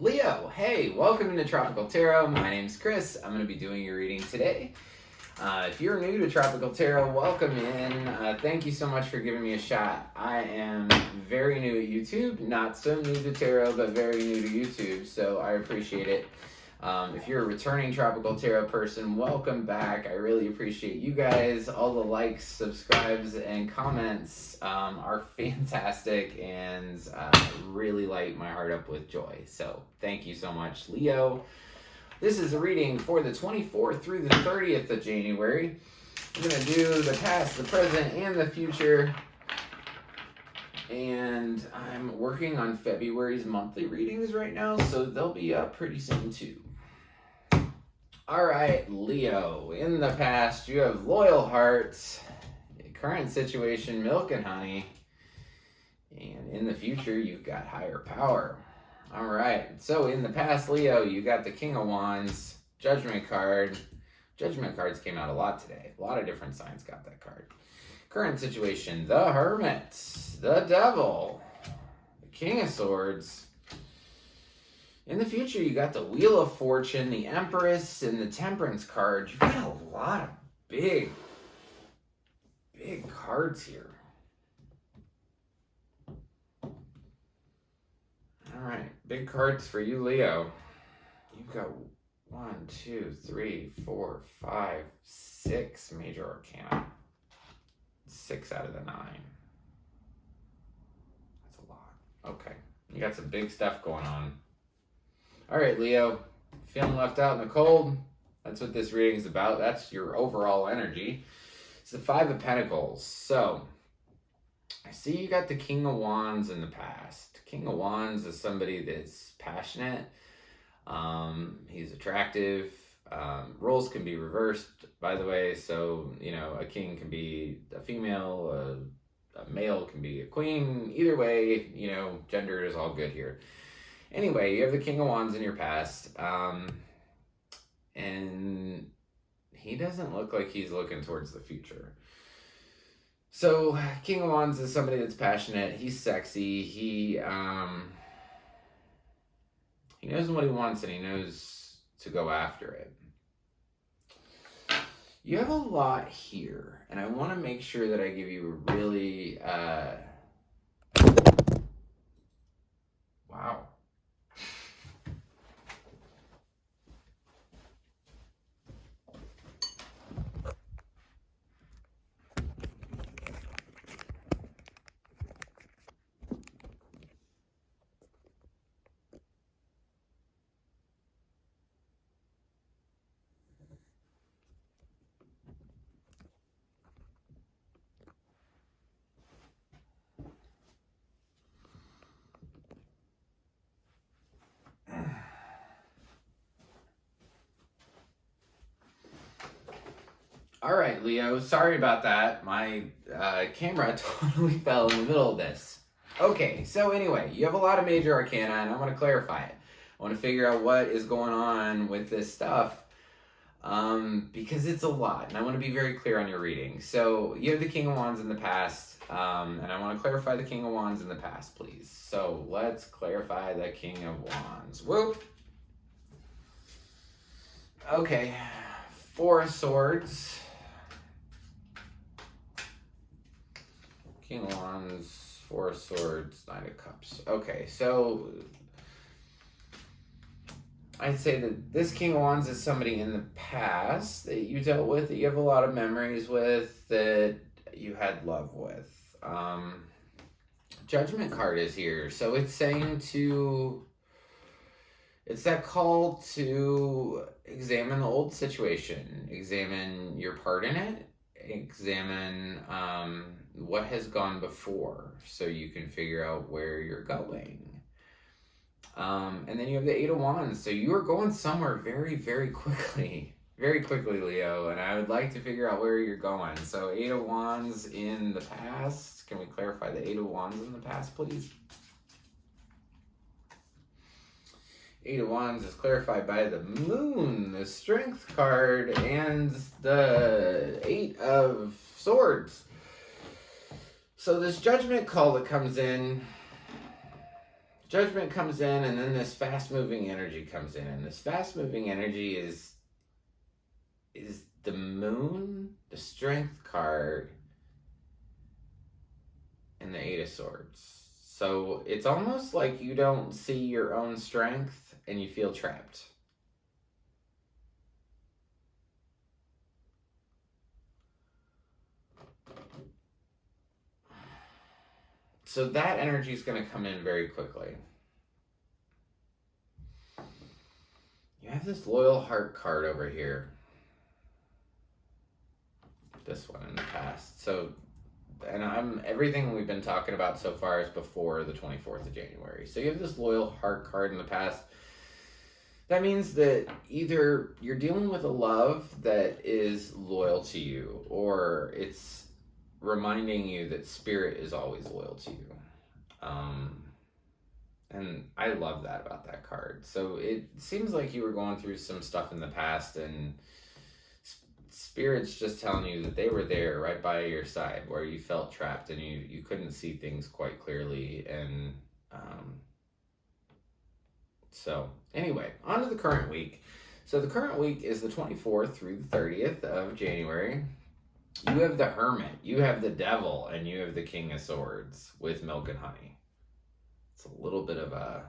Leo, hey, welcome to Tropical Tarot. My name's Chris. I'm going to be doing your reading today. If you're new to Tropical Tarot, welcome in. Thank you so much for giving me a shot. I am very new at YouTube, not so new to tarot, but very new to YouTube, so I appreciate it. If you're a returning Tropical Tarot person, welcome back. I really appreciate you guys. All the likes, subscribes, and comments are fantastic and really light my heart up with joy. So thank you so much, Leo. This is a reading for the 24th through the 30th of January. I'm going to do the past, the present, and the future. And I'm working on February's monthly readings right now, so they'll be up pretty soon too. All right, Leo, in the past, you have loyal hearts, current situation, milk and honey, and in the future, you've got higher power. All right, so in the past, Leo, you got the King of Wands, Judgment card. Judgment cards came out a lot today. A lot of different signs got that card. Current situation, the Hermit, the Devil, the King of Swords. In the future, you got the Wheel of Fortune, the Empress, and the Temperance card. You got a lot of big cards here. All right, big cards for you, Leo. You've got 1, 2, 3, 4, 5, 6 major arcana. 6 out of the 9. That's a lot. Okay, you got some big stuff going on. All right, Leo, feeling left out in the cold? That's what this reading is about. That's your overall energy. It's the Five of Pentacles. So, I see you got the King of Wands in the past. King of Wands is somebody that's passionate. He's attractive. Roles can be reversed, by the way. So, you know, a king can be a female, a male can be a queen. Either way, you know, gender is all good here. Anyway, you have the King of Wands in your past, and he doesn't look like he's looking towards the future. So, King of Wands is somebody that's passionate. He's sexy. He knows what he wants, and he knows to go after it. You have a lot here, and I want to make sure that I give you a really, wow. All right, Leo, sorry about that. My camera totally fell in the middle of this. Okay, so anyway, you have a lot of major arcana, and I want to clarify it. I want to figure out what is going on with this stuff, because it's a lot, and I want to be very clear on your reading. So you have the King of Wands in the past, and I want to clarify the King of Wands in the past, please. So let's clarify the King of Wands. Whoop. Okay, Four of Swords. King of Wands, Four of Swords, Nine of Cups. Okay, so I'd say that this King of Wands is somebody in the past that you dealt with, that you have a lot of memories with, that you had love with. Judgment card is here. So it's saying it's that call to examine the old situation, examine your part in it, examine what has gone before so you can figure out where you're going. And then you have the Eight of Wands. So you are going somewhere very, very quickly. Very quickly, Leo. And I would like to figure out where you're going. So Eight of Wands in the past. Can we clarify the Eight of Wands in the past, please? Eight of Wands is clarified by the Moon, the Strength card, and the Eight of Swords. So this judgment call that comes in Judgment comes in, and then this fast-moving energy comes in. And this fast-moving energy is the Moon, the Strength card, and the Eight of Swords. So it's almost like you don't see your own strength and you feel trapped. So that energy is going to come in very quickly. You have this Loyal Heart card over here. This one in the past. So, and everything we've been talking about so far is before the 24th of January. So you have this Loyal Heart card in the past. That means that either you're dealing with a love that is loyal to you, or it's reminding you that spirit is always loyal to you. And I love that about that card. So it seems like you were going through some stuff in the past, and spirit's just telling you that they were there right by your side where you felt trapped and you couldn't see things quite clearly. And so anyway, on to the current week. So the current week is the 24th through the 30th of January. You have the Hermit, you have the Devil, and you have the King of Swords with Milk and Honey. It's a little bit of a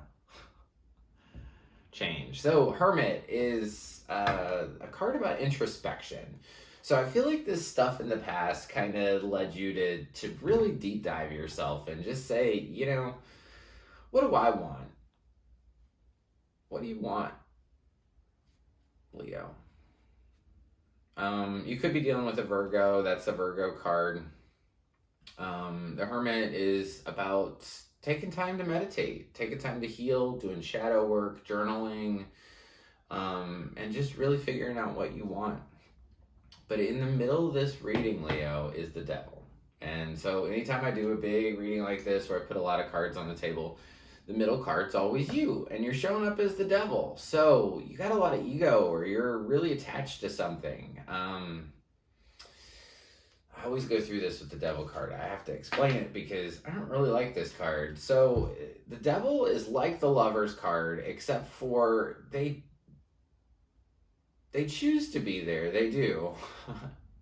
change. So Hermit is a card about introspection. So I feel like this stuff in the past kind of led you to really deep dive yourself and just say, you know, what do I want? What do you want, Leo? You could be dealing with a Virgo. That's a Virgo card. The Hermit is about taking time to meditate, taking time to heal, doing shadow work, journaling, and just really figuring out what you want. But in the middle of this reading, Leo, is the Devil. And so anytime I do a big reading like this where I put a lot of cards on the table, the middle card's always you, and you're showing up as the Devil. So you got a lot of ego, or you're really attached to something. I always go through this with the Devil card. I have to explain it because I don't really like this card. So the Devil is like the Lover's card, except for they choose to be there. They do.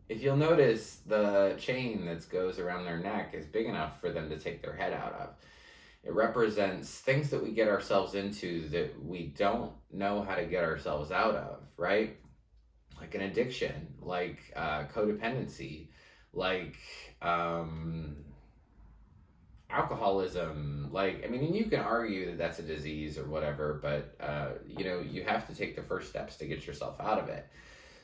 If you'll notice, the chain that goes around their neck is big enough for them to take their head out of. It represents things that we get ourselves into that we don't know how to get ourselves out of, right? Like an addiction, like codependency, like alcoholism. Like, I mean, you can argue that that's a disease or whatever, but you know, you have to take the first steps to get yourself out of it.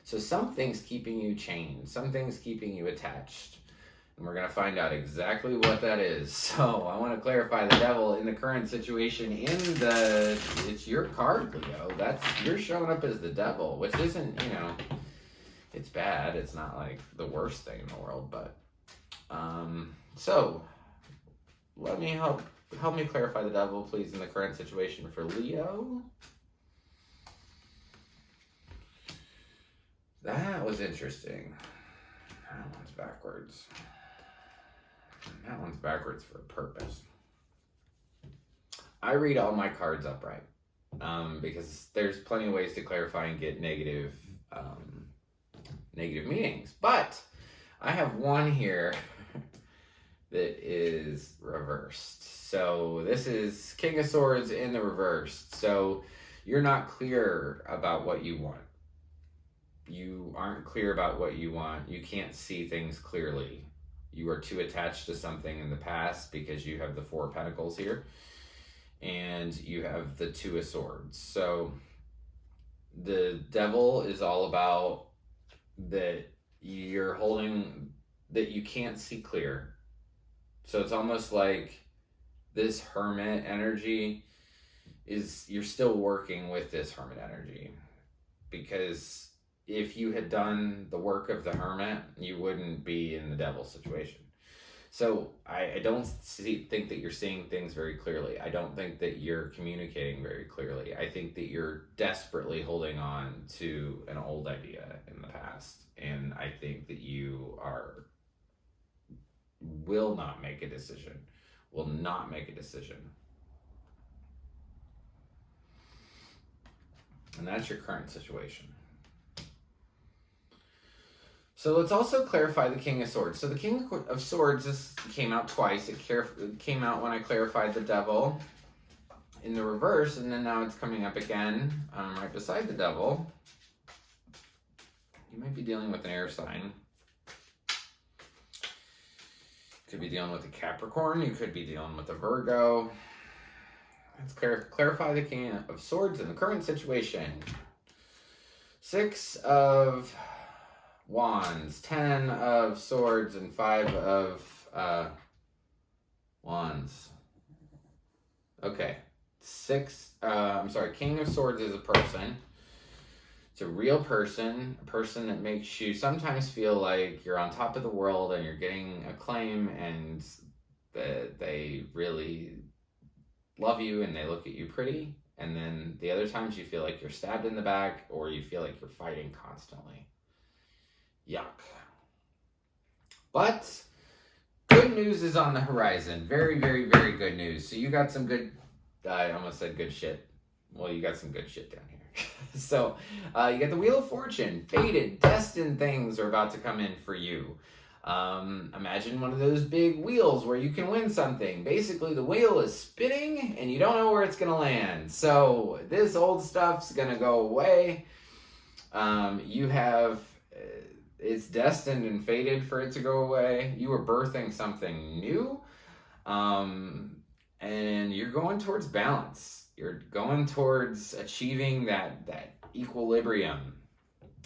So something's keeping you chained, something's keeping you attached. And we're going to find out exactly what that is. So I want to clarify the Devil in the current situation it's your card, Leo. You're showing up as the Devil, which isn't, you know, it's bad. It's not like the worst thing in the world, but, so let me help me clarify the Devil, please, in the current situation for Leo. That was interesting. That one's backwards. That one's backwards for a purpose. I read all my cards upright because there's plenty of ways to clarify and get negative meanings. But I have one here that is reversed. So this is King of Swords in the reversed. So you're not clear about what you want. You aren't clear about what you want. You can't see things clearly. You are too attached to something in the past because you have the Four of Pentacles here. And you have the Two of Swords. So the Devil is all about that you're holding, that you can't see clear. So it's almost like this Hermit energy is, you're still working with this Hermit energy. Because if you had done the work of the Hermit, you wouldn't be in the Devil situation. So I don't think that you're seeing things very clearly. I don't think that you're communicating very clearly. I think that you're desperately holding on to an old idea in the past. And I think that you will not make a decision. And that's your current situation. So let's also clarify the King of Swords. So the King of Swords, this came out twice. It came out when I clarified the Devil in the reverse, and then now it's coming up again right beside the Devil. You might be dealing with an air sign. You could be dealing with a Capricorn. You could be dealing with a Virgo. Let's clarify the King of Swords in the current situation. 6 of Wands, 10 of Swords, and 5 of Wands. Okay. King of Swords is a person. It's a real person, a person that makes you sometimes feel like you're on top of the world and you're getting acclaim, and that they really love you and they look at you pretty. And then the other times you feel like you're stabbed in the back or you feel like you're fighting constantly. Yuck. But good news is on the horizon. Very, very, very good news. So you got some good, I almost said good shit. Well, you got some good shit down here. So you got the Wheel of Fortune. Fated, destined things are about to come in for you. Imagine one of those big wheels where you can win something. Basically, the wheel is spinning and you don't know where it's going to land. So this old stuff's going to go away. It's destined and fated for it to go away. You are birthing something new. And you're going towards balance. You're going towards achieving that equilibrium.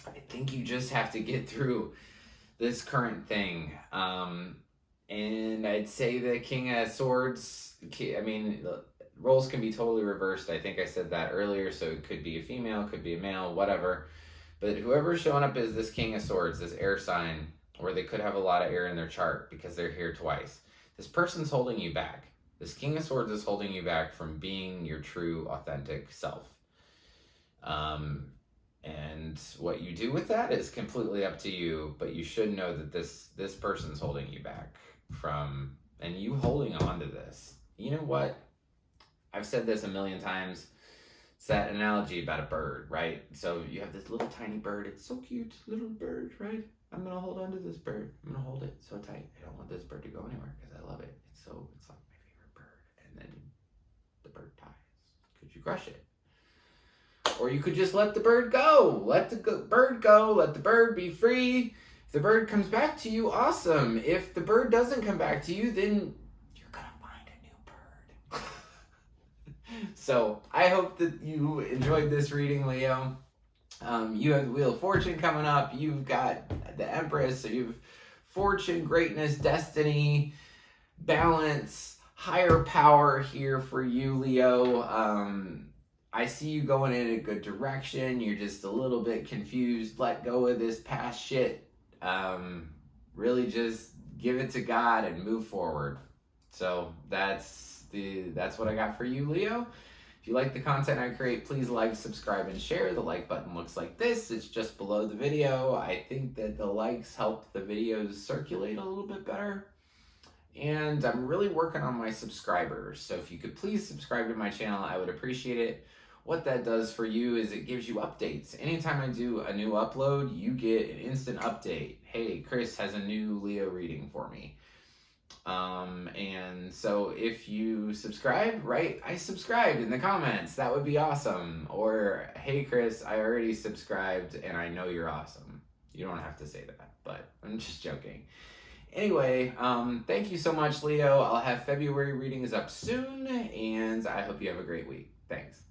I think you just have to get through this current thing. And I'd say the King of Swords, I mean, the roles can be totally reversed. I think I said that earlier, so it could be a female, could be a male, whatever. But whoever's showing up as this King of Swords, this air sign, or they could have a lot of air in their chart because they're here twice. This person's holding you back. This King of Swords is holding you back from being your true, authentic self. And what you do with that is completely up to you, but you should know that this person's holding you back from, and you holding on to this. You know what? I've said this a million times. It's that analogy about a bird, right? So you have this little tiny bird. It's so cute, little bird, right? I'm going to hold on to this bird. I'm going to hold it so tight. I don't want this bird to go anywhere because I love it. It's like my favorite bird. And then the bird dies. Could you crush it? Or you could just let the bird go. Let the bird go. Let the bird be free. If the bird comes back to you, awesome. If the bird doesn't come back to you, then you're going to find a new bird. So I hope that you enjoyed this reading, Leo. You have the Wheel of Fortune coming up. You've got the Empress. So you've fortune, greatness, destiny, balance, higher power here for you, Leo. I see you going in a good direction. You're just a little bit confused. Let go of this past shit. Really just give it to God and move forward. So that's what I got for you, Leo. If you like the content I create, please like, subscribe, and share. The like button looks like this. It's just below the video. I think that the likes help the videos circulate a little bit better. And I'm really working on my subscribers. So if you could please subscribe to my channel, I would appreciate it. What that does for you is it gives you updates. Anytime I do a new upload, you get an instant update. Hey, Chris has a new Leo reading for me. And so if you subscribe, right, I subscribed in the comments. That would be awesome. Or, hey, Chris, I already subscribed and I know you're awesome. You don't have to say that, but I'm just joking. Anyway, thank you so much, Leo. I'll have February readings up soon, and I hope you have a great week. Thanks.